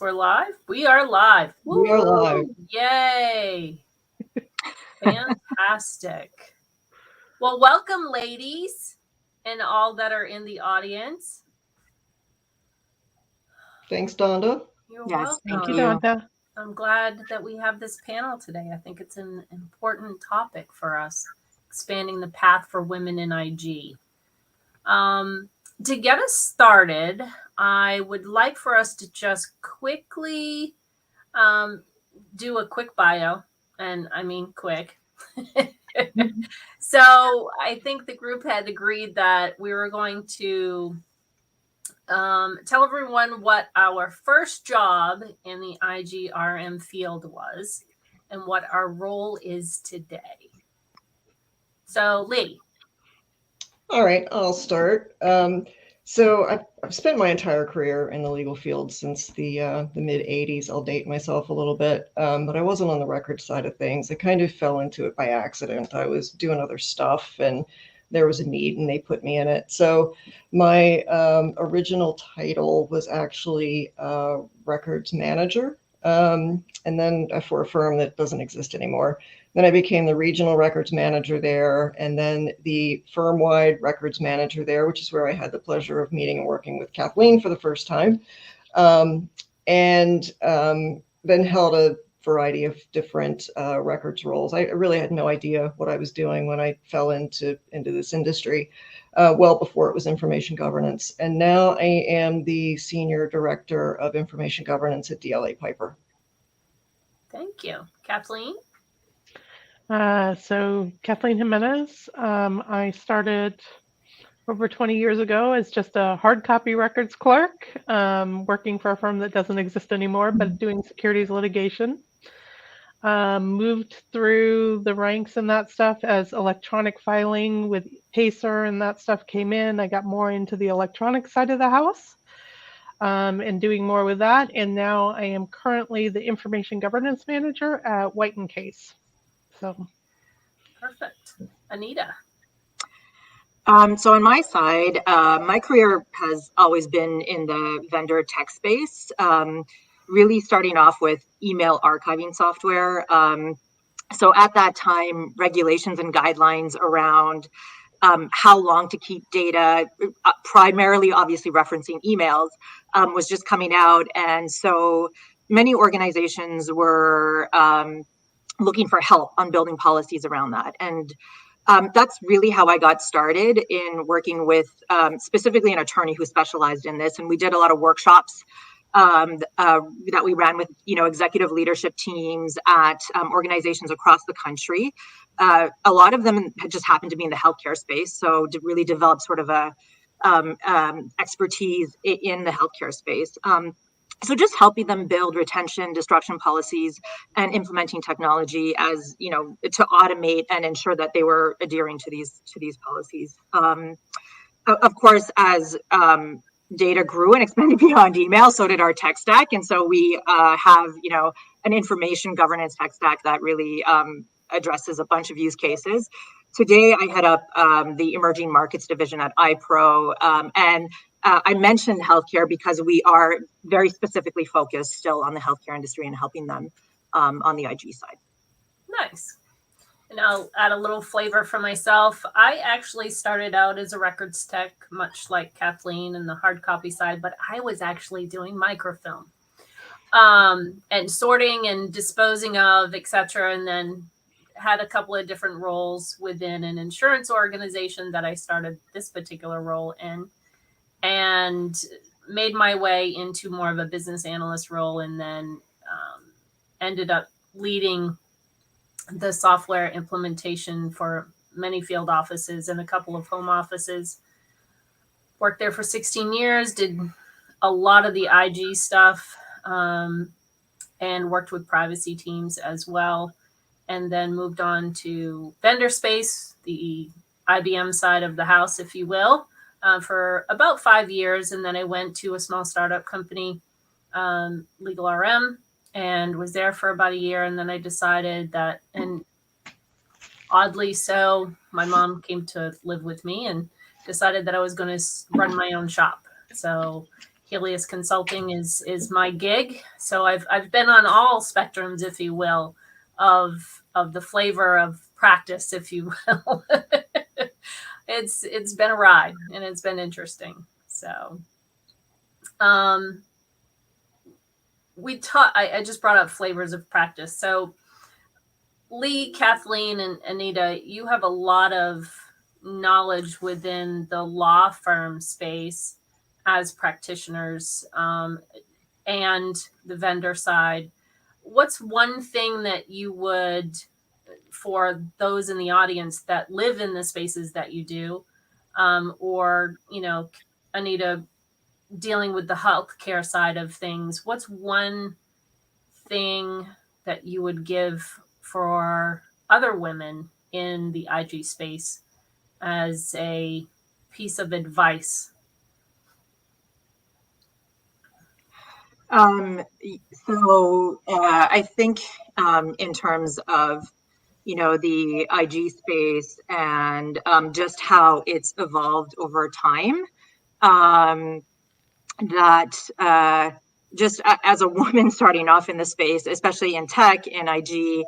We're live. We are live. We are live. Woo! Yay! Fantastic. Well, welcome, ladies, and all that are in the audience. Thanks, Donda. You're Yes, thank welcome. you. Donta. I'm glad that we have this panel today. I think it's an important topic for us, expanding the path for women in IG. To get us started, I would like for us to just quickly do a quick bio, and I mean quick. So I think the group had agreed that we were going to tell everyone what our first job in the IGRM field was and what our role is today. So, Lee. All right, I'll start. So I've spent my entire career in the legal field since the mid 80s. I'll date myself a little bit, but I wasn't on the record side of things. I kind of fell into it by accident. I was doing other stuff, and there was a need, and they put me in it. So my original title was actually records manager, and then for a firm that doesn't exist anymore. Then I became the regional records manager there, and then the firm-wide records manager there, which is where I had the pleasure of meeting and working with Kathleen for the first time, and then held a variety of different records roles. I really had no idea what I was doing when I fell into this industry, well before it was information governance. And now I am the senior director of information governance at DLA Piper. Thank you. Kathleen? So Kathleen Jimenez, I started over 20 years ago as just a hard copy records clerk, working for a firm that doesn't exist anymore, but doing securities litigation. Moved through the ranks and that stuff as electronic filing with Pacer and that stuff came in. I got more into the electronic side of the house and doing more with that. And now I am currently the information governance manager at White & Case. So Perfect. Anita? So on my side, my career has always been in the vendor tech space, really starting off with email archiving software. So at that time, regulations and guidelines around how long to keep data, primarily obviously referencing emails, was just coming out. And so many organizations were looking for help on building policies around that. And that's really how I got started in working with specifically an attorney who specialized in this. And we did a lot of workshops that we ran with, executive leadership teams at organizations across the country. A lot of them had just happened to be in the healthcare space. So to really develop sort of a expertise in the healthcare space. So just helping them build retention, disruption policies, and implementing technology as, to automate and ensure that they were adhering to these policies. Of course, as data grew and expanded beyond email, so did our tech stack. And so we have, an information governance tech stack that really addresses a bunch of use cases. Today, I head up the emerging markets division at iPro, and I mentioned healthcare because we are very specifically focused still on the healthcare industry and helping them on the IG side. Nice. And I'll add a little flavor for myself. I actually started out as a records tech, much like Kathleen and the hard copy side, but I was actually doing microfilm and sorting and disposing of, etc. And then had a couple of different roles within an insurance organization that I started this particular role in, and made my way into more of a business analyst role, and then ended up leading the software implementation for many field offices and a couple of home offices. Worked there for 16 years, did a lot of the IG stuff, and worked with privacy teams as well. And then moved on to vendor space, the IBM side of the house, if you will, for about 5 years. And then I went to a small startup company, Legal RM, and was there for about a year. And then I decided that, and oddly so, my mom came to live with me and decided that I was going to run my own shop. So Helios Consulting is my gig. So I've been on all spectrums, if you will, of the flavor of practice, if you will. It's been a ride and it's been interesting. So I just brought up flavors of practice. So Lee, Kathleen, and Anita, you have a lot of knowledge within the law firm space as practitioners, and the vendor side. What's one thing that you would, for those in the audience that live in the spaces that you do, or, Anita, dealing with the healthcare side of things, what's one thing that you would give for other women in the IG space as a piece of advice? I think in terms of, the IG space and just how it's evolved over time, that just as a woman starting off in the space, especially in tech and IG,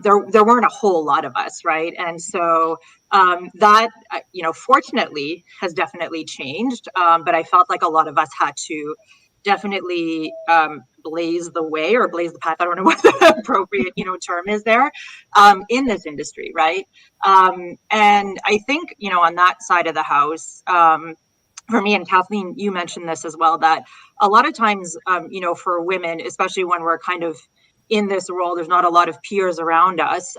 there weren't a whole lot of us, right? And so that, fortunately has definitely changed. But I felt like a lot of us had to definitely blaze the way or blaze the path. I don't know what the appropriate, term is there, in this industry, right? And I think, on that side of the house, for me, and Kathleen, you mentioned this as well, that a lot of times, for women, especially when we're kind of in this role, there's not a lot of peers around us.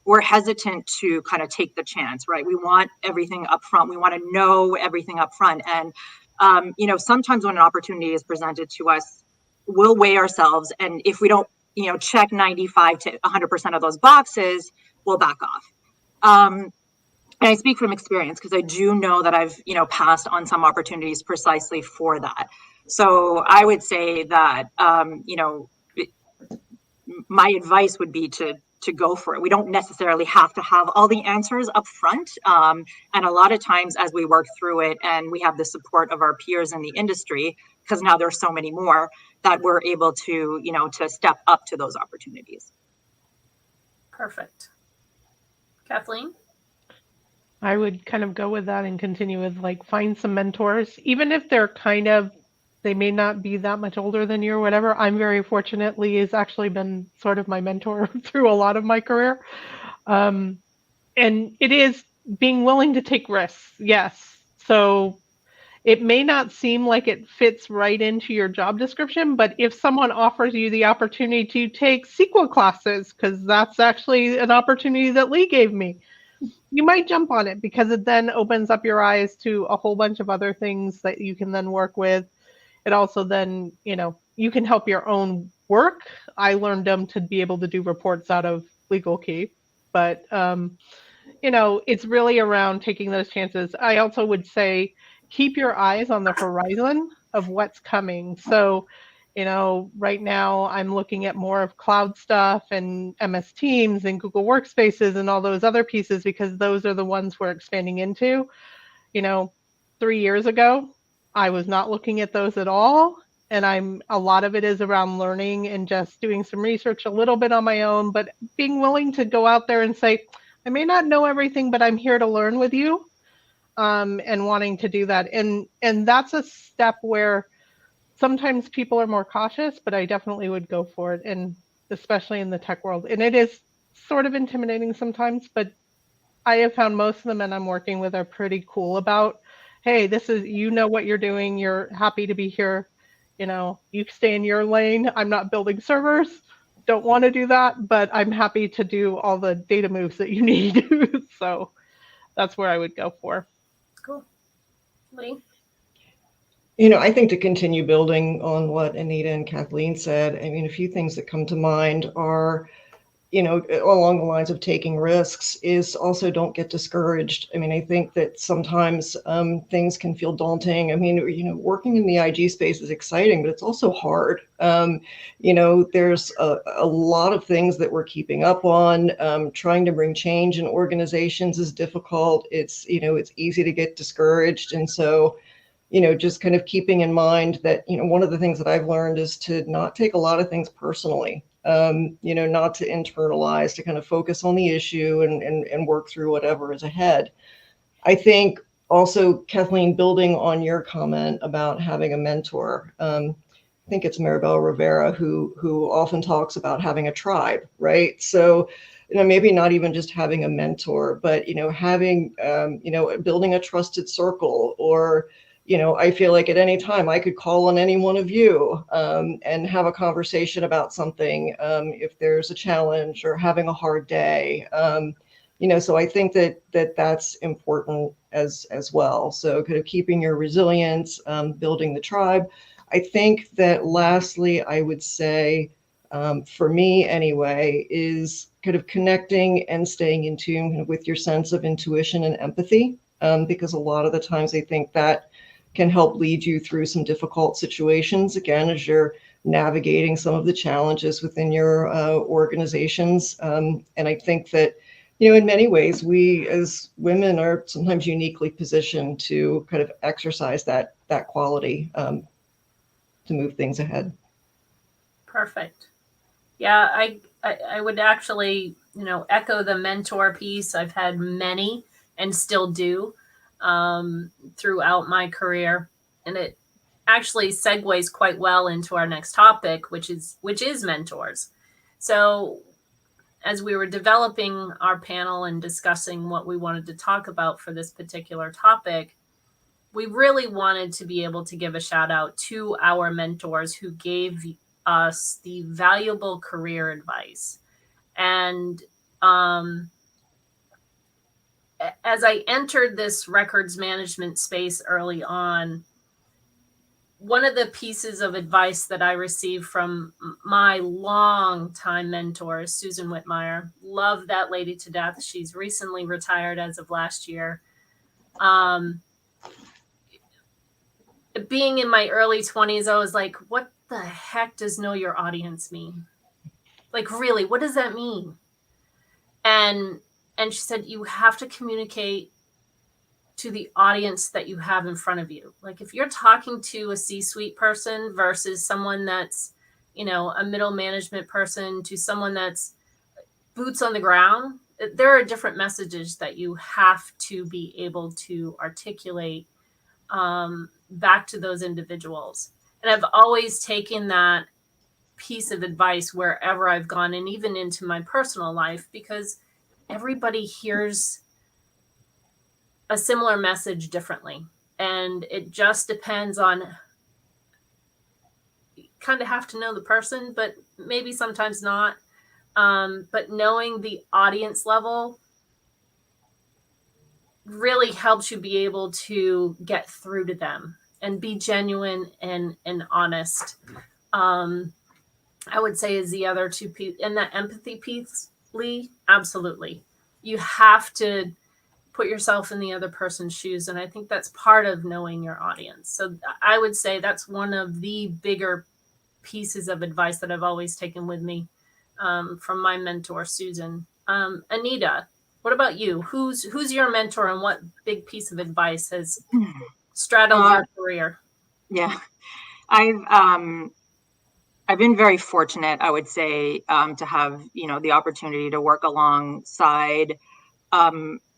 We're hesitant to kind of take the chance, right? We want everything up front. We want to know everything up front. And, sometimes when an opportunity is presented to us, we'll weigh ourselves. And if we don't, check 95 to 100% of those boxes, we'll back off. And I speak from experience because I do know that I've, passed on some opportunities precisely for that. So I would say that, my advice would be to go for it. We don't necessarily have to have all the answers up front. And a lot of times as we work through it and we have the support of our peers in the industry, because now there's so many more, that we're able to, to step up to those opportunities. Perfect. Kathleen? I would kind of go with that and continue with find some mentors, even if they may not be that much older than you or whatever. I'm very fortunate. Lee has actually been sort of my mentor through a lot of my career. And it is being willing to take risks. Yes. So it may not seem like it fits right into your job description, but if someone offers you the opportunity to take SQL classes, because that's actually an opportunity that Lee gave me, you might jump on it because it then opens up your eyes to a whole bunch of other things that you can then work with. It also then, you can help your own work. I learned them to be able to do reports out of Legal Key, but, it's really around taking those chances. I also would say, keep your eyes on the horizon of what's coming. So, right now I'm looking at more of cloud stuff and MS Teams and Google Workspaces and all those other pieces because those are the ones we're expanding into. 3 years ago, I was not looking at those at all. And a lot of it is around learning and just doing some research a little bit on my own, but being willing to go out there and say, I may not know everything, but I'm here to learn with you, and wanting to do that. And that's a step where sometimes people are more cautious, but I definitely would go for it, and especially in the tech world. And it is sort of intimidating sometimes, but I have found most of the men I'm working with are pretty cool about, hey, this is, what you're doing. You're happy to be here. You stay in your lane. I'm not building servers. Don't want to do that, but I'm happy to do all the data moves that you need. So that's where I would go for. Cool. Lee? I think to continue building on what Anita and Kathleen said, a few things that come to mind are, along the lines of taking risks is also don't get discouraged. I think that sometimes things can feel daunting. Working in the IG space is exciting, but it's also hard. There's a lot of things that we're keeping up on. Trying to bring change in organizations is difficult. It's easy to get discouraged. And so, just kind of keeping in mind that, one of the things that I've learned is to not take a lot of things personally, not to internalize, to kind of focus on the issue and work through whatever is ahead. I think also, Kathleen, building on your comment about having a mentor, I think it's Maribel Rivera who often talks about having a tribe, right? So, maybe not even just having a mentor, but, having, building a trusted circle, or, I feel like at any time I could call on any one of you and have a conversation about something if there's a challenge or having a hard day. So I think that's important as well. So kind of keeping your resilience, building the tribe. I think that lastly, I would say, for me anyway, is kind of connecting and staying in tune with your sense of intuition and empathy, because a lot of the times I think that can help lead you through some difficult situations, again, as you're navigating some of the challenges within your organizations. And I think that, in many ways, we as women are sometimes uniquely positioned to kind of exercise that quality to move things ahead. Perfect. Yeah, I would actually, echo the mentor piece. I've had many and still do throughout my career. And it actually segues quite well into our next topic, which is mentors. So as we were developing our panel and discussing what we wanted to talk about for this particular topic, we really wanted to be able to give a shout out to our mentors who gave us the valuable career advice. And as I entered this records management space early on, one of the pieces of advice that I received from my longtime mentor, Susan Whitmire, love that lady to death. She's recently retired as of last year. Being in my early 20s, I was like, what the heck does know your audience mean? Like, really, what does that mean? And she said, you have to communicate to the audience that you have in front of you. Like, if you're talking to a C-suite person versus someone that's, a middle management person to someone that's boots on the ground, there are different messages that you have to be able to articulate back to those individuals. And I've always taken that piece of advice wherever I've gone, and even into my personal life, because everybody hears a similar message differently. And it just depends on, you kind of have to know the person, but maybe sometimes not. But knowing the audience level really helps you be able to get through to them and be genuine and honest. I would say is the other two pieces. And that empathy piece, Lee, absolutely. You have to put yourself in the other person's shoes. And I think that's part of knowing your audience. So I would say that's one of the bigger pieces of advice that I've always taken with me from my mentor, Susan. Anita, what about you? Who's your mentor, and what big piece of advice has straddled your career? Yeah, I've been very fortunate, I would say, to have, the opportunity to work alongside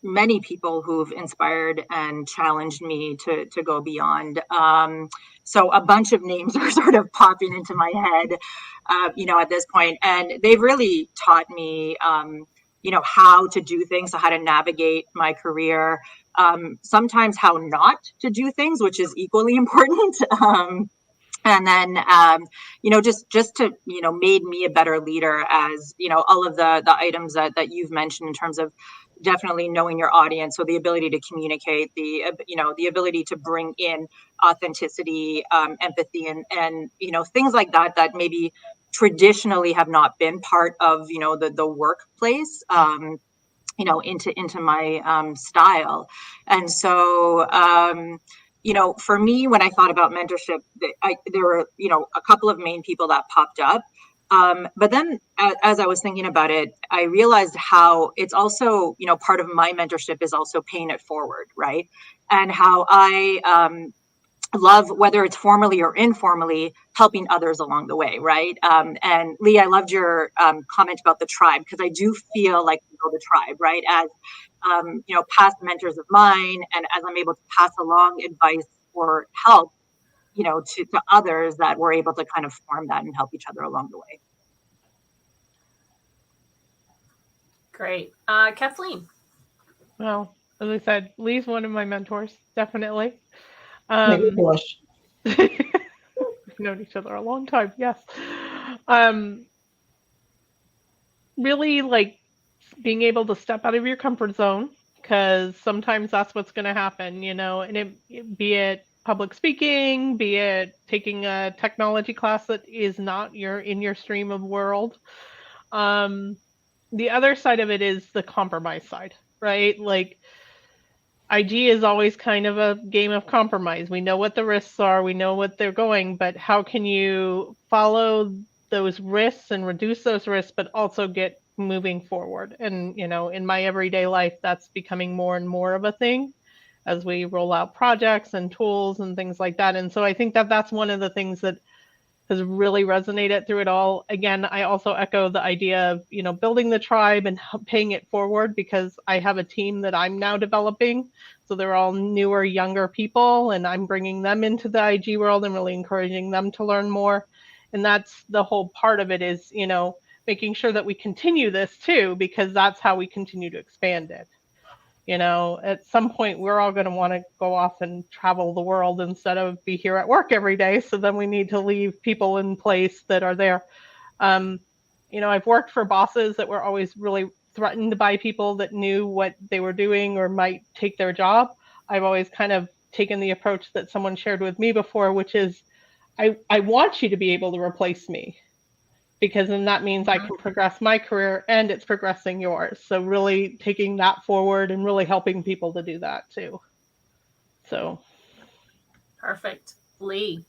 many people who've inspired and challenged me to go beyond. So a bunch of names are sort of popping into my head, at this point, and they've really taught me, how to do things, so how to navigate my career, sometimes how not to do things, which is equally important. And then, just to, made me a better leader, as, all of the items that you've mentioned in terms of definitely knowing your audience. So the ability to communicate, the ability to bring in authenticity, empathy, and, things like that maybe traditionally have not been part of, the workplace, into my style. And so, for me, when I thought about mentorship, there were, a couple of main people that popped up. But then as I was thinking about it, I realized how it's also, part of my mentorship is also paying it forward, right? And how I love, whether it's formally or informally, helping others along the way, right? And Lee, I loved your comment about the tribe, because I do feel like we build a tribe, right? As past mentors of mine, and as I'm able to pass along advice or help, to others, that we're able to kind of form that and help each other along the way. Great. Kathleen. Well, as I said, Lee's one of my mentors, definitely. Make me blush. We've known each other a long time, yes. Really like being able to step out of your comfort zone, because sometimes that's what's going to happen, and be it public speaking, be it taking a technology class that is not in your stream of world. The other side of it is the compromise side, right? Like IG is always kind of a game of compromise. We know what the risks are, we know what they're going, but how can you follow those risks and reduce those risks, but also get moving forward? And, in my everyday life, that's becoming more and more of a thing as we roll out projects and tools and things like that. And so I think that that's one of the things that has really resonated through it all. Again, I also echo the idea of, building the tribe and paying it forward, because I have a team that I'm now developing. So they're all newer, younger people, and I'm bringing them into the IG world and really encouraging them to learn more. And that's the whole part of it is, making sure that we continue this too, because that's how we continue to expand it. At some point, we're all going to want to go off and travel the world instead of be here at work every day. So then we need to leave people in place that are there. I've worked for bosses that were always really threatened by people that knew what they were doing or might take their job. I've always kind of taken the approach that someone shared with me before, which is, I want you to be able to replace me, because then that means I can progress my career and it's progressing yours. So really taking that forward and really helping people to do that too. So. Perfect. Lee.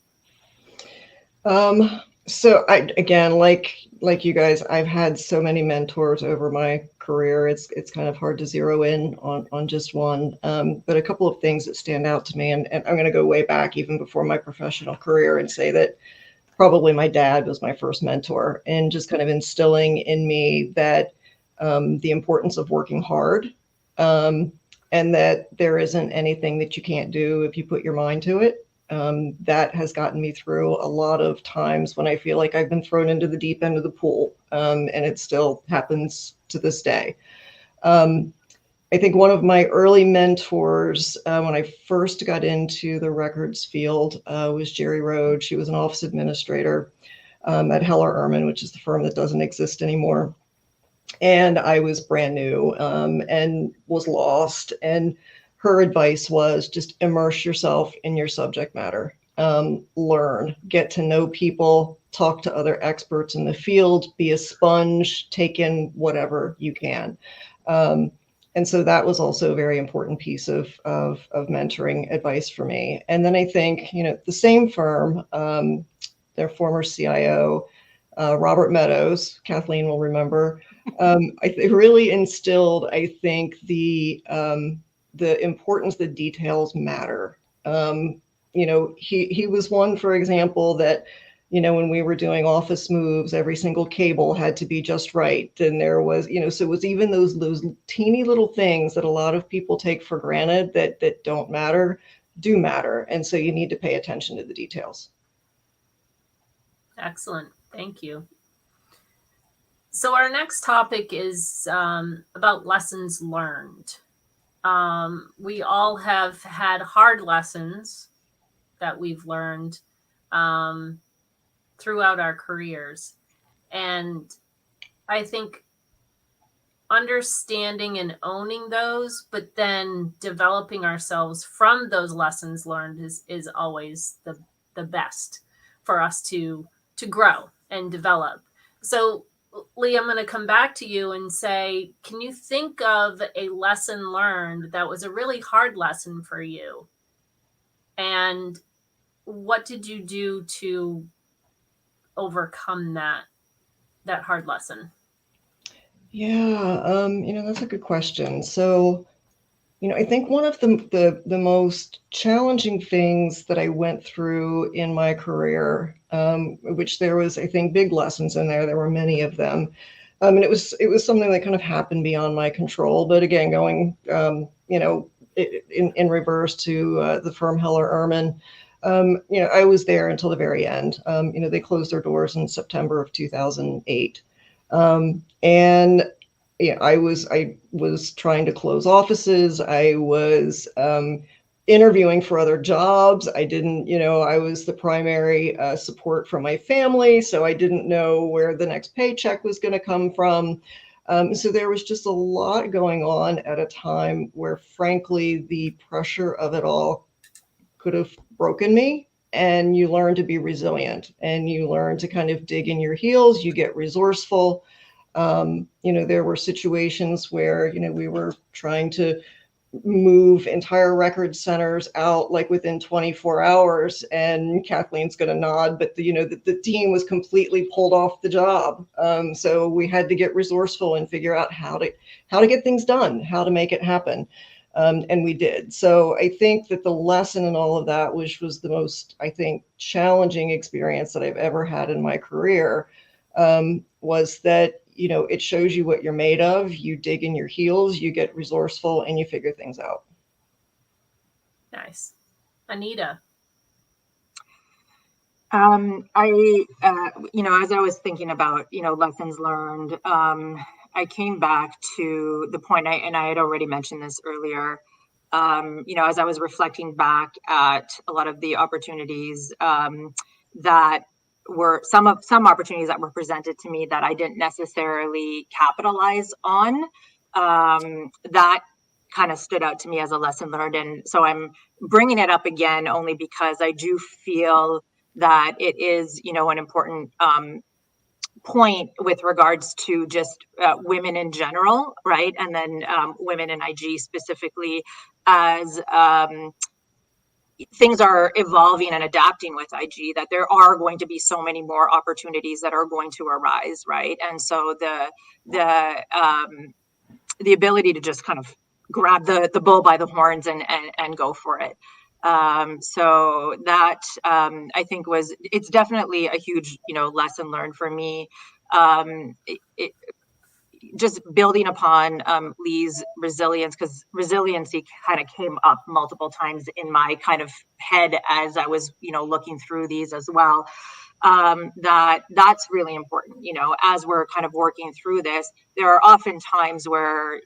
So again, like you guys, I've had so many mentors over my career. It's kind of hard to zero in on just one. But a couple of things that stand out to me, and I'm going to go way back even before my professional career and say that probably my dad was my first mentor, and just kind of instilling in me that the importance of working hard, and that there isn't anything that you can't do if you put your mind to it. That has gotten me through a lot of times when I feel like I've been thrown into the deep end of the pool, and it still happens to this day. I think one of my early mentors when I first got into the records field was Jerry Rhodes. She was an office administrator at Heller Ehrman, which is the firm that doesn't exist anymore. And I was brand new and was lost. And her advice was just immerse yourself in your subject matter. Learn, get to know people, talk to other experts in the field, be a sponge, take in whatever you can. And so that was also a very important piece of mentoring advice for me. And then I think, the same firm, their former CIO, Robert Meadows, Kathleen will remember, really instilled, I think, the importance that details matter. He was one, for example, that, when we were doing office moves, every single cable had to be just right. And there was, so it was even those teeny little things that a lot of people take for granted that don't matter, do matter. And so you need to pay attention to the details. Excellent. Thank you. So our next topic is about lessons learned. We all have had hard lessons that we've learned throughout our careers. And I think understanding and owning those, but then developing ourselves from those lessons learned is always the best for us to grow and develop. So Lee, I'm going to come back to you and say, can you think of a lesson learned that was a really hard lesson for you? And what did you do to overcome that hard lesson? Yeah, that's a good question. So I think one of the most challenging things that I went through in my career, which there was, I think, big lessons in there. There were many of them, and it was something that kind of happened beyond my control. But again, going, in reverse to the firm Heller Ehrman, I was there until the very end. They closed their doors in September of 2008, and yeah, I was trying to close offices. I was interviewing for other jobs. I didn't, I was the primary support for my family, so I didn't know where the next paycheck was going to come from. So there was just a lot going on at a time where, frankly, the pressure of it all could have broken me. And you learn to be resilient, and you learn to kind of dig in your heels. You get resourceful. There were situations where, we were trying to move entire record centers out like within 24 hours, and Kathleen's going to nod, but the team was completely pulled off the job. So we had to get resourceful and figure out how to get things done, how to make it happen. And we did. So I think that the lesson in all of that, which was the most, I think, challenging experience that I've ever had in my career, was that it shows you what you're made of. You dig in your heels, you get resourceful, and you figure things out. Nice. Anita. As I was thinking about, lessons learned, I came back to the point, and I had already mentioned this earlier, as I was reflecting back at a lot of the opportunities that were some opportunities that were presented to me that I didn't necessarily capitalize on, that kind of stood out to me as a lesson learned. And so I'm bringing it up again only because I do feel that it is, an important point with regards to just women in general, right? And then women in IG specifically, as things are evolving and adapting with IG, that there are going to be so many more opportunities that are going to arise, right? And so the ability to just kind of grab the bull by the horns and go for it. So that I think it's definitely a huge, lesson learned for me. Just building upon Lee's resilience, because resiliency kind of came up multiple times in my kind of head as I was, looking through these as well. That's really important. As we're kind of working through this, there are often times where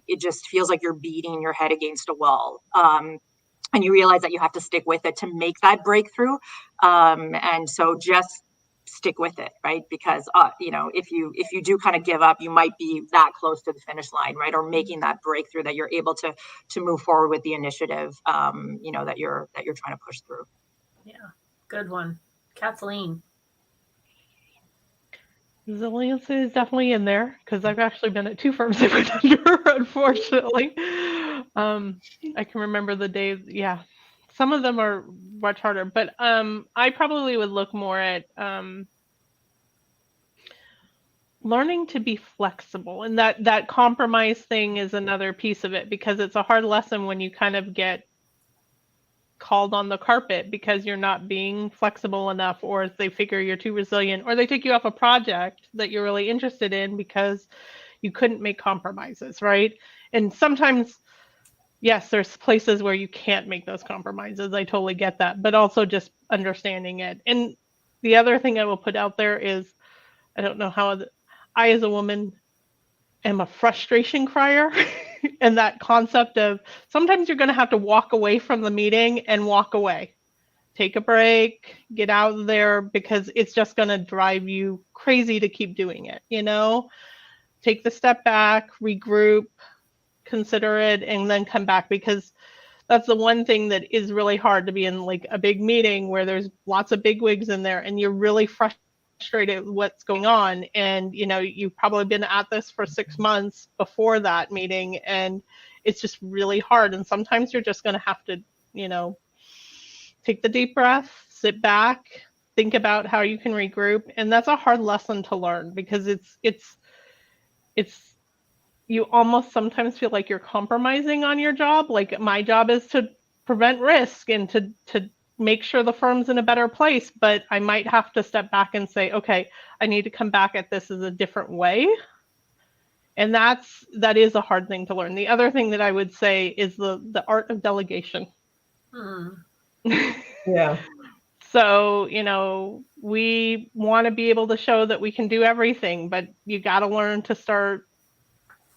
it just feels like you're beating your head against a wall. And you realize that you have to stick with it to make that breakthrough. And so just stick with it, right? Because if you do kind of give up, you might be that close to the finish line, right? Or making that breakthrough that you're able to move forward with the initiative, that you're trying to push through. Yeah, good one. Kathleen. Resilience is definitely in there because I've actually been at two firms that went under, unfortunately. I can remember the days. Yeah, some of them are much harder, but I probably would look more at learning to be flexible, and that compromise thing is another piece of it, because it's a hard lesson when you kind of get called on the carpet because you're not being flexible enough, or they figure you're too resilient, or they take you off a project that you're really interested in because you couldn't make compromises, right? And sometimes, yes, there's places where you can't make those compromises. I totally get that, but also just understanding it. And the other thing I will put out there is, I don't know how I, as a woman, am a frustration crier. And that concept of sometimes you're going to have to walk away from the meeting and walk away, take a break, get out of there, because it's just going to drive you crazy to keep doing it. Take the step back, regroup, consider it, and then come back, because that's the one thing that is really hard, to be in like a big meeting where there's lots of bigwigs in there and you're really frustrated with what's going on. And you've probably been at this for 6 months before that meeting, and it's just really hard. And sometimes you're just going to have to take the deep breath, sit back, think about how you can regroup. And that's a hard lesson to learn, because it's you almost sometimes feel like you're compromising on your job. Like my job is to prevent risk and to make sure the firm's in a better place, but I might have to step back and say, okay, I need to come back at this as a different way. And that is a hard thing to learn. The other thing that I would say is the art of delegation. Yeah. So, we want to be able to show that we can do everything, but you got to learn to start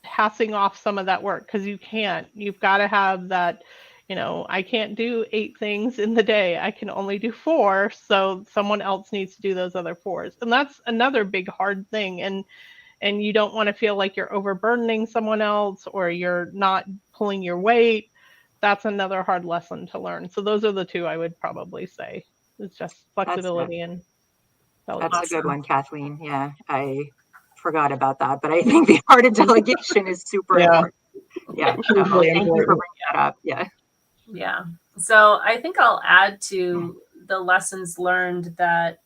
passing off some of that work, because you can't. You've got to have that, I can't do 8 things in the day. I can only do 4. So someone else needs to do those other 4s. And that's another big hard thing. And you don't want to feel like you're overburdening someone else or you're not pulling your weight. That's another hard lesson to learn. So those are the 2 I would probably say. It's just flexibility and delegation. That's a good one, Kathleen. Yeah, I forgot about that, but I think the art of delegation is super important. Yeah, no, thank you for bringing that up. Yeah. So I think I'll add to the lessons learned that,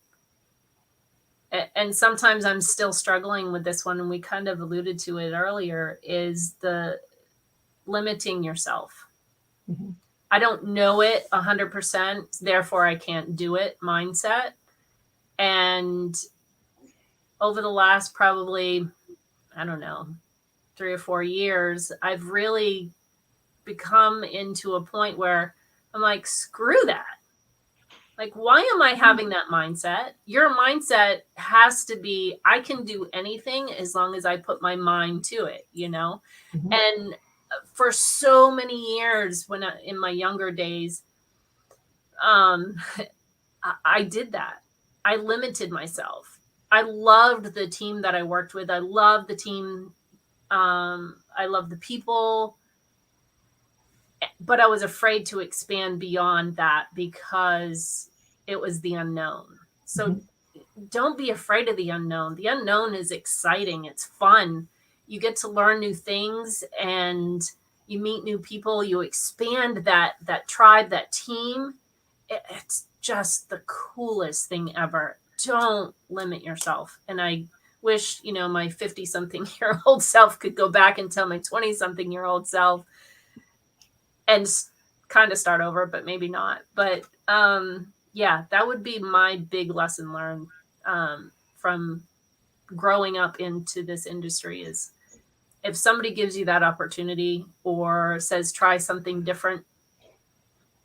and sometimes I'm still struggling with this one, and we kind of alluded to it earlier, is the limiting yourself. Mm-hmm. I don't know it 100%, therefore I can't do it mindset. And over the last probably, I don't know, 3 or 4 years, I've really become into a point where I'm like, screw that. Like, why am I having that mindset? Your mindset has to be, I can do anything as long as I put my mind to it, Mm-hmm. And for so many years in my younger days, I did that. I limited myself. I loved the team that I worked with. I loved the team. I loved the people. But I was afraid to expand beyond that because it was the unknown. So don't be afraid of the unknown. The unknown is exciting. It's fun. You get to learn new things and you meet new people. You expand that tribe, that team. It's just the coolest thing ever. Don't limit yourself. And I wish, my 50-something-year-old self could go back and tell my 20-something-year-old self and kind of start over, but maybe not. But yeah, that would be my big lesson learned from growing up into this industry is if somebody gives you that opportunity or says, try something different,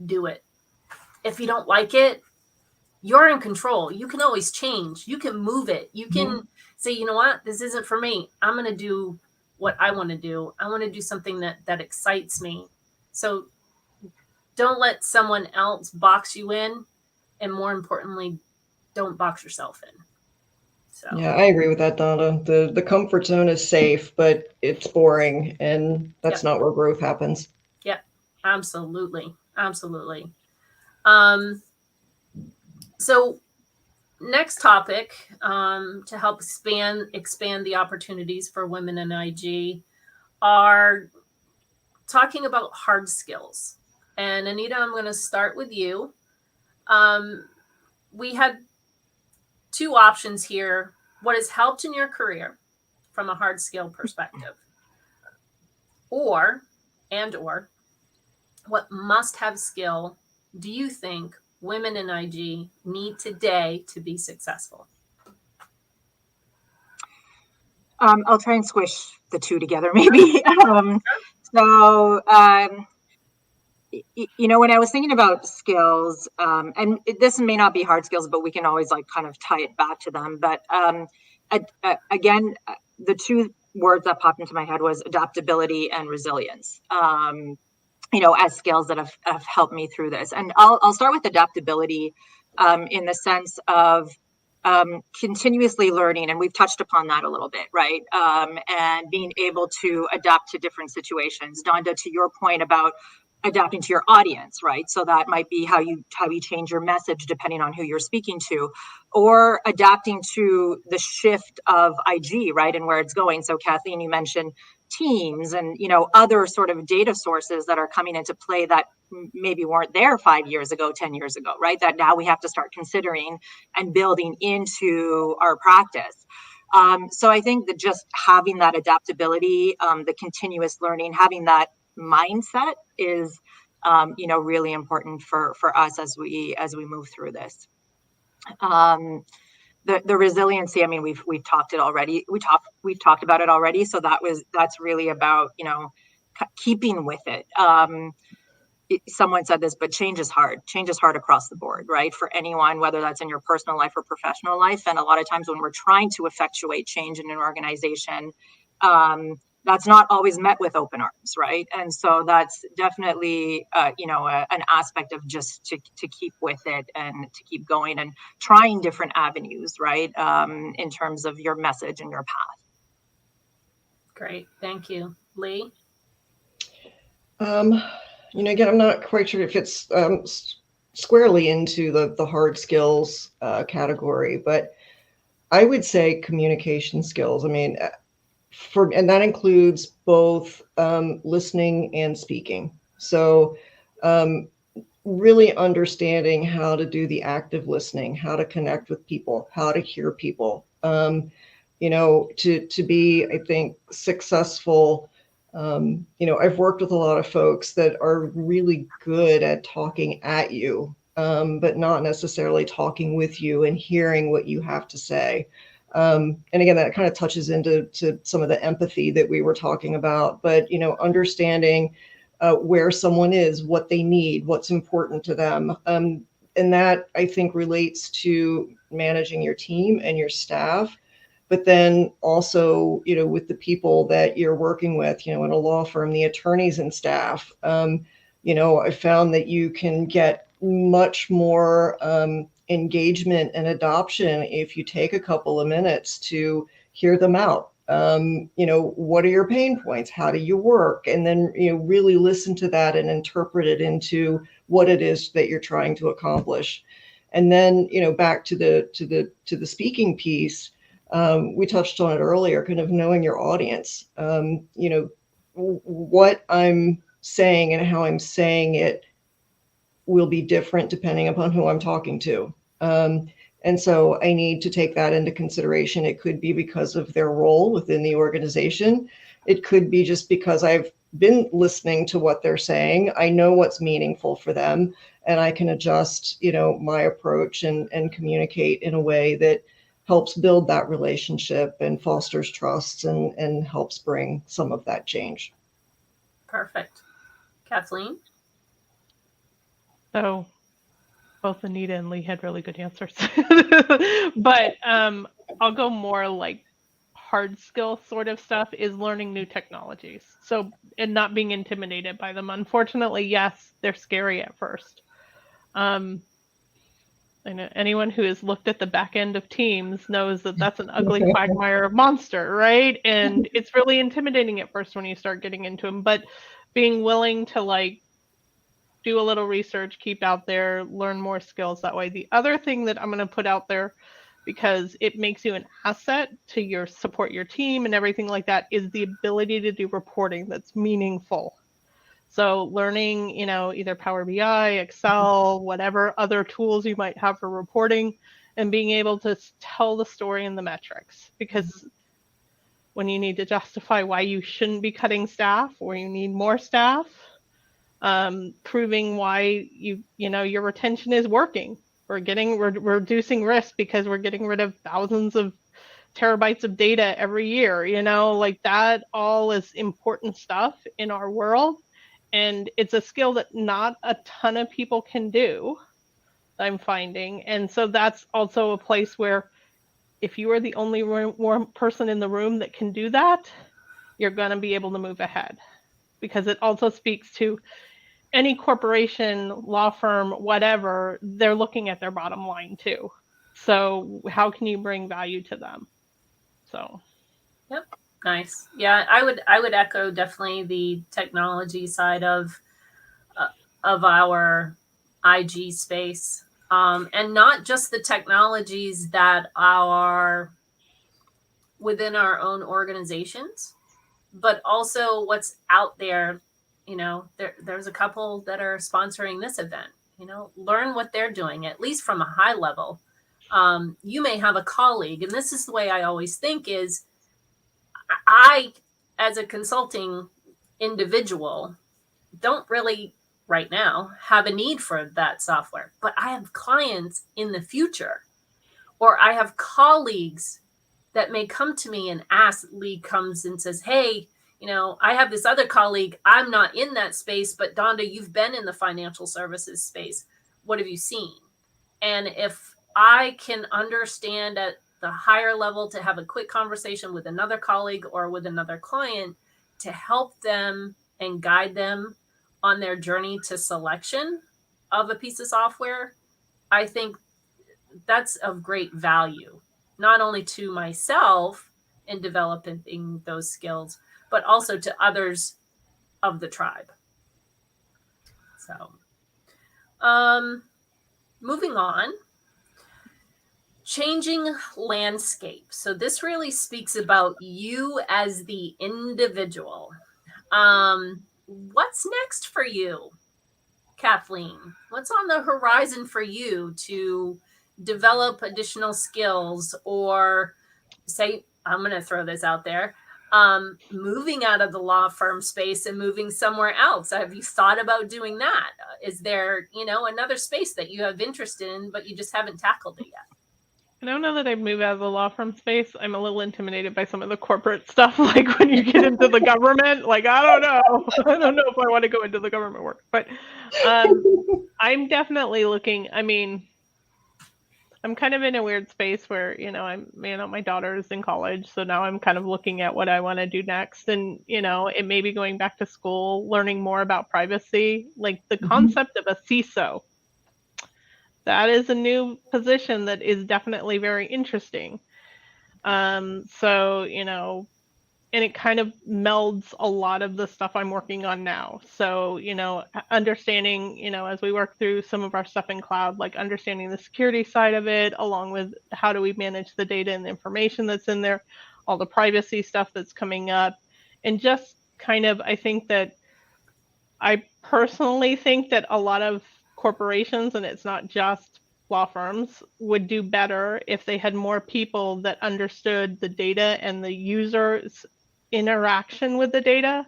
do it. If you don't like it, you're in control. You can always change. You can move it. You can say, you know what, this isn't for me. I'm going to do what I want to do. I want to do something that excites me. So don't let someone else box you in. And more importantly, don't box yourself in. So yeah, I agree with that, Donna. The comfort zone is safe, but it's boring, and that's not where growth happens. Yep, absolutely. Absolutely. So next topic, to help expand the opportunities for women in IG are talking about hard skills. And Anita, I'm going to start with you. We had 2 options here. What has helped in your career from a hard skill perspective? Or what must-have skill do you think women in IG need today to be successful? I'll try and squish the 2 together, maybe. When I was thinking about skills, and this may not be hard skills, but we can always kind of tie it back to them. But again, the 2 words that popped into my head was adaptability and resilience. As skills that have helped me through this. And I'll start with adaptability in the sense of continuously learning. And we've touched upon that a little bit, right? And being able to adapt to different situations. Donda, to your point about adapting to your audience, right? So that might be how you change your message depending on who you're speaking to, or adapting to the shift of IG, right? And where it's going. So Kathleen, you mentioned teams and, other sort of data sources that are coming into play that maybe weren't there 5 years ago, 10 years ago, right? That now we have to start considering and building into our practice. So I think that just having that adaptability, the continuous learning, having that mindset is, really important for us as we move through this. The resiliency, I mean, we've talked it already. We've talked about it already. So that's really about, keeping with it. Someone said this, but change is hard. Change is hard across the board, right? For anyone, whether that's in your personal life or professional life. And a lot of times when we're trying to effectuate change in an organization, that's not always met with open arms, right? And so that's definitely, an aspect of just to keep with it and to keep going and trying different avenues, right? In terms of your message and your path. Great. Thank you. Lee? Again, I'm not quite sure if it's squarely into the hard skills category, but I would say communication skills. I mean, and that includes both listening and speaking. So really understanding how to do the active listening, how to connect with people, how to hear people. To be, I think, successful. I've worked with a lot of folks that are really good at talking at you, but not necessarily talking with you and hearing what you have to say. And again, that kind of touches into some of the empathy that we were talking about, but, understanding where someone is, what they need, what's important to them. And that, I think, relates to managing your team and your staff, but then also, with the people that you're working with, in a law firm, the attorneys and staff. I found that you can get much more engagement and adoption if you take a couple of minutes to hear them out. What are your pain points? How do you work? And then, really listen to that and interpret it into what it is that you're trying to accomplish. And then, back to the speaking piece, we touched on it earlier, kind of knowing your audience. What I'm saying and how I'm saying it will be different depending upon who I'm talking to. And so I need to take that into consideration. It could be because of their role within the organization. It could be just because I've been listening to what they're saying. I know what's meaningful for them, and I can adjust, my approach and communicate in a way that helps build that relationship and fosters trust and helps bring some of that change. Perfect. Kathleen? So both Anita and Lee had really good answers. But I'll go more like hard skill sort of stuff is learning new technologies. So, and not being intimidated by them. Unfortunately, yes, they're scary at first. I know anyone who has looked at the back end of Teams knows that that's an ugly quagmire of monster, right? And it's really intimidating at first when you start getting into them, but being willing to do a little research, keep out there, learn more skills that way. The other thing that I'm going to put out there, because it makes you an asset to support your team and everything like that, is the ability to do reporting that's meaningful. So learning, either Power BI, Excel, whatever other tools you might have for reporting, and being able to tell the story and the metrics. Because when you need to justify why you shouldn't be cutting staff or you need more staff, proving why your retention is working. We're reducing risk because we're getting rid of thousands of terabytes of data every year. That all is important stuff in our world. And it's a skill that not a ton of people can do, I'm finding. And so that's also a place where if you are the only person in the room that can do that, you're going to be able to move ahead. Because it also speaks to any corporation, law firm, whatever, they're looking at their bottom line too. So how can you bring value to them? So. Yep. Nice. Yeah, I would echo definitely the technology side of our IG space, and not just the technologies that are within our own organizations, but also what's out there. There's a couple that are sponsoring this event. Learn what they're doing, at least from a high level. You may have a colleague, and this is the way I always think is, I, as a consulting individual, don't really right now have a need for that software, but I have clients in the future, or I have colleagues that may come to me and ask. Lee comes and says, hey, I have this other colleague. I'm not in that space, but Donda, you've been in the financial services space. What have you seen? And if I can understand at the higher level to have a quick conversation with another colleague or with another client to help them and guide them on their journey to selection of a piece of software, I think that's of great value, not only to myself in developing those skills, but also to others of the tribe. So, moving on. Changing landscape. So this really speaks about you as the individual. What's next for you, Kathleen? What's on the horizon for you to develop additional skills, or say, I'm going to throw this out there, moving out of the law firm space and moving somewhere else? Have you thought about doing that? Is there, another space that you have interest in, but you just haven't tackled it yet? I don't know that I'd move out of the law firm space. I'm a little intimidated by some of the corporate stuff, like when you get into the government. Like, I don't know if I want to go into the government work. But I'm definitely looking. I mean, I'm kind of in a weird space where, my daughter's in college, so now I'm kind of looking at what I want to do next. And, it may be going back to school, learning more about privacy, like the concept of a CISO. That is a new position that is definitely very interesting. So, and it kind of melds a lot of the stuff I'm working on now. So, understanding, as we work through some of our stuff in cloud, like understanding the security side of it, along with how do we manage the data and the information that's in there, all the privacy stuff that's coming up. And just kind of, I personally think that a lot of corporations, and it's not just law firms, would do better if they had more people that understood the data and the user's interaction with the data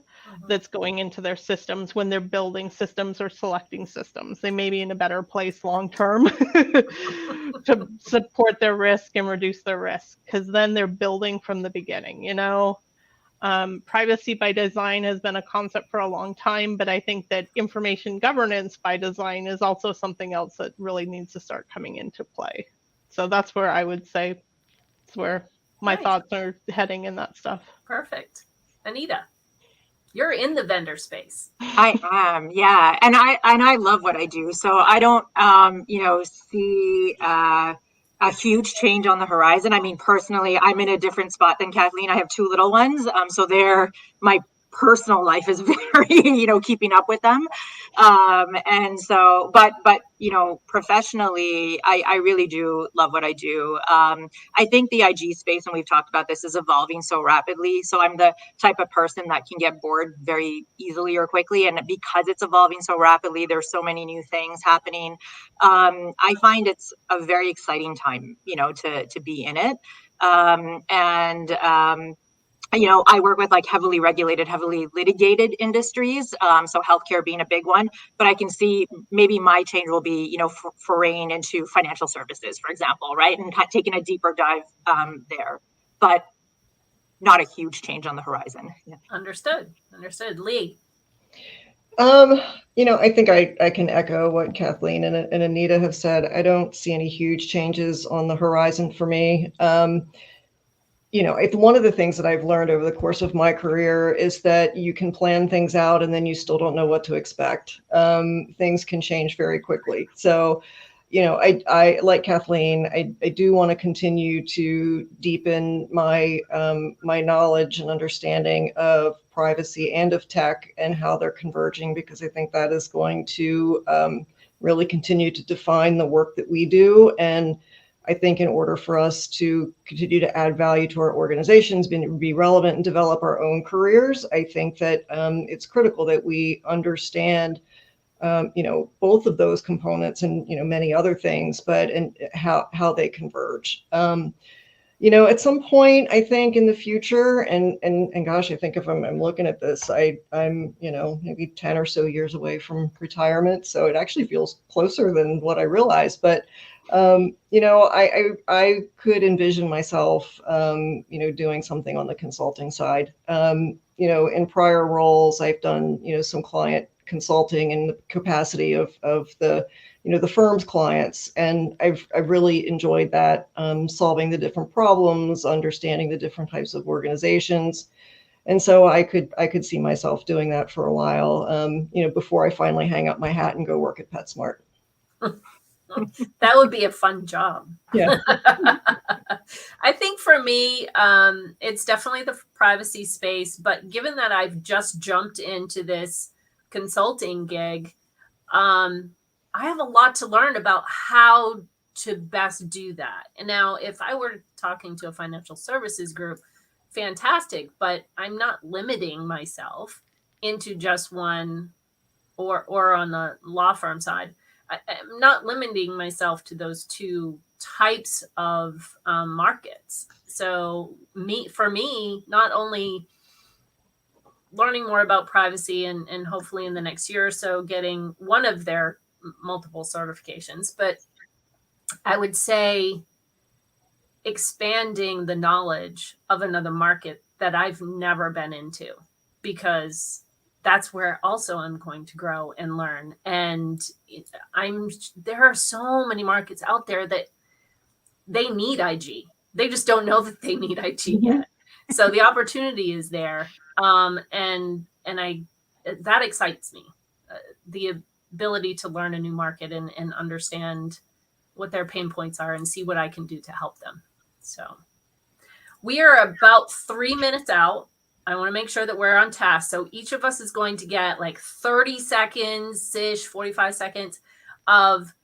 that's going into their systems when they're building systems or selecting systems. They may be in a better place long term to support their risk and reduce their risk, because then they're building from the beginning. Privacy by design has been a concept for a long time, but I think that information governance by design is also something else that really needs to start coming into play. So that's where I would say it's where my thoughts are heading in that stuff. Perfect. Anita, you're in the vendor space. I am, yeah. And I love what I do. So I don't, see a huge change on the horizon. I mean, personally, I'm in a different spot than Kathleen. I have 2 little ones. So my personal life is very, keeping up with them. And so, but, professionally, I really do love what I do. I think the IG space, and we've talked about this, is evolving so rapidly. So I'm the type of person that can get bored very easily or quickly. And because it's evolving so rapidly, there's so many new things happening. I find it's a very exciting time, to be in it. I work with like heavily regulated, heavily litigated industries. So healthcare being a big one, but I can see maybe my change will be, foraying into financial services, for example, right? And taking a deeper dive there, but not a huge change on the horizon. Yeah. Understood. Lee. I think I can echo what Kathleen and Anita have said. I don't see any huge changes on the horizon for me. It's one of the things that I've learned over the course of my career is that you can plan things out and then you still don't know what to expect. Things can change very quickly. So, I like Kathleen, I do want to continue to deepen my my knowledge and understanding of privacy and of tech and how they're converging, because I think that is going to really continue to define the work that we do. And I think in order for us to continue to add value to our organizations, be relevant and develop our own careers, I think that it's critical that we understand both of those components and, many other things, but and how they converge. At some point, I think in the future, and gosh, I think if I'm looking at this, I'm maybe 10 or so years away from retirement, so it actually feels closer than what I realized. But I could envision myself, doing something on the consulting side. In prior roles, I've done some client consulting in the capacity of the firm's clients, and I've really enjoyed that, solving the different problems, understanding the different types of organizations, and so I could see myself doing that for a while, before I finally hang up my hat and go work at PetSmart. That would be a fun job. Yeah. I think for me, it's definitely the privacy space. But given that I've just jumped into this consulting gig, I have a lot to learn about how to best do that. And now, if I were talking to a financial services group, fantastic. But I'm not limiting myself into just one, or on the law firm side. I'm not limiting myself to those two types of markets. So for me, not only learning more about privacy and hopefully in the next year or so getting one of their multiple certifications, but I would say expanding the knowledge of another market that I've never been into, because that's where also I'm going to grow and learn. And there are so many markets out there that they need IG. They just don't know that they need IG yet. So the opportunity is there. And that excites me. The ability to learn a new market and understand what their pain points are and see what I can do to help them. So we are about 3 minutes out. I want to make sure that we're on task. So each of us is going to get like 30 seconds-ish, 45 seconds of,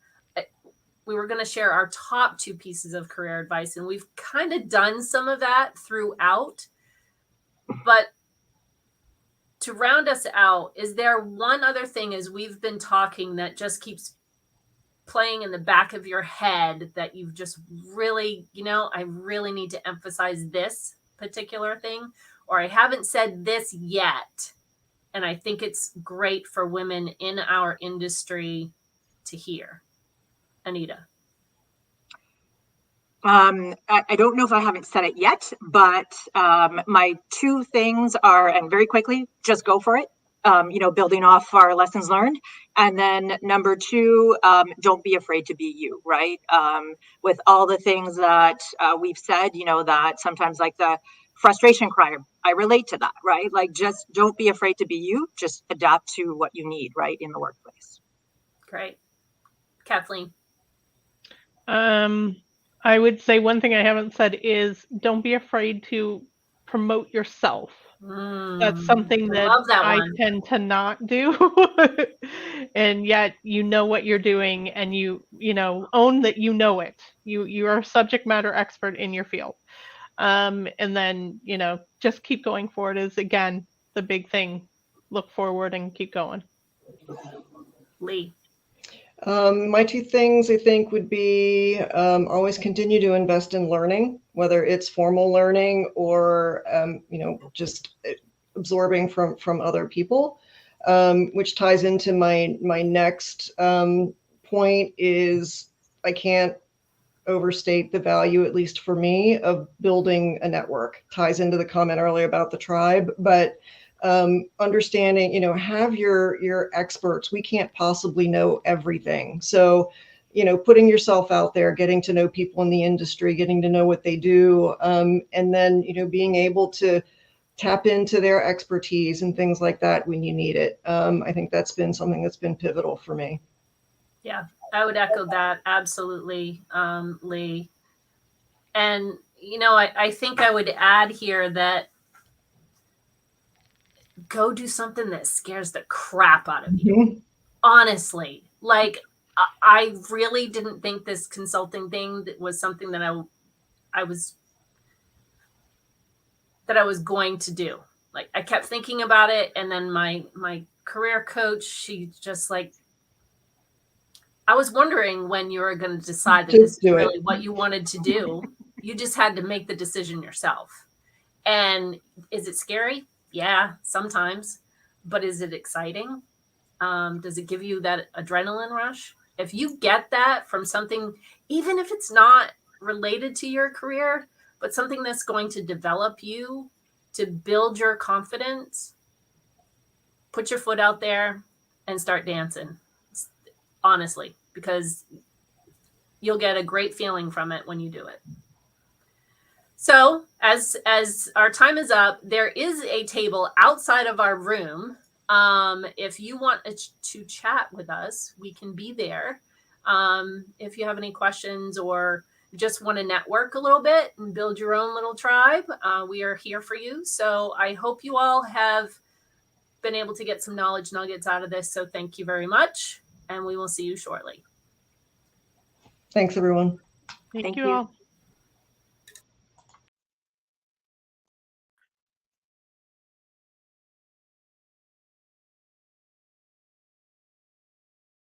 we were going to share our top 2 pieces of career advice. And we've kind of done some of that throughout. But to round us out, is there one other thing as we've been talking that just keeps playing in the back of your head that you've just really, I really need to emphasize this particular thing? Or I haven't said this yet, and I think it's great for women in our industry to hear? Anita. I don't know if I haven't said it yet, but my 2 things are, and very quickly, just go for it. Building off our lessons learned. And then number 2, don't be afraid to be you, right? With all the things that we've said, that sometimes like the frustration cry, I relate to that, right? Like, just don't be afraid to be you, just adapt to what you need, right, in the workplace. Great. Kathleen. I would say one thing I haven't said is don't be afraid to promote yourself. That's something that I tend to not do. And yet what you're doing, and you own that it. You are a subject matter expert in your field. And then just keep going forward is, again, the big thing. Look forward and keep going. Lee. My 2 things, I think, would be always continue to invest in learning, whether it's formal learning or just absorbing from other people, which ties into my next point is I can't overstate the value, at least for me, of building a network. Ties into the comment earlier about the tribe, but understanding, have your experts. We can't possibly know everything. So, putting yourself out there, getting to know people in the industry, getting to know what they do, and then, being able to tap into their expertise and things like that when you need it. I think that's been something that's been pivotal for me. Yeah, I would echo that. Absolutely, Lee. And, I think I would add here that go do something that scares the crap out of you. Mm-hmm. Honestly, like I really didn't think this consulting thing was something that I was going to do. Like I kept thinking about it, and then my career coach, she just like I was wondering when you were going to decide that Just this is do it. really what you wanted to do. You just had to make the decision yourself. And is it scary? Yeah, sometimes. But is it exciting? Does it give you that adrenaline rush? If you get that from something, even if it's not related to your career, but something that's going to develop you to build your confidence, put your foot out there and start dancing. Honestly, because you'll get a great feeling from it when you do it. So as our time is up, there is a table outside of our room. If you want to chat with us, we can be there. If you have any questions or just want to network a little bit and build your own little tribe, we are here for you. So I hope you all have been able to get some knowledge nuggets out of this. So thank you very much, and we will see you shortly. Thanks, everyone. Thank Thank you you. all.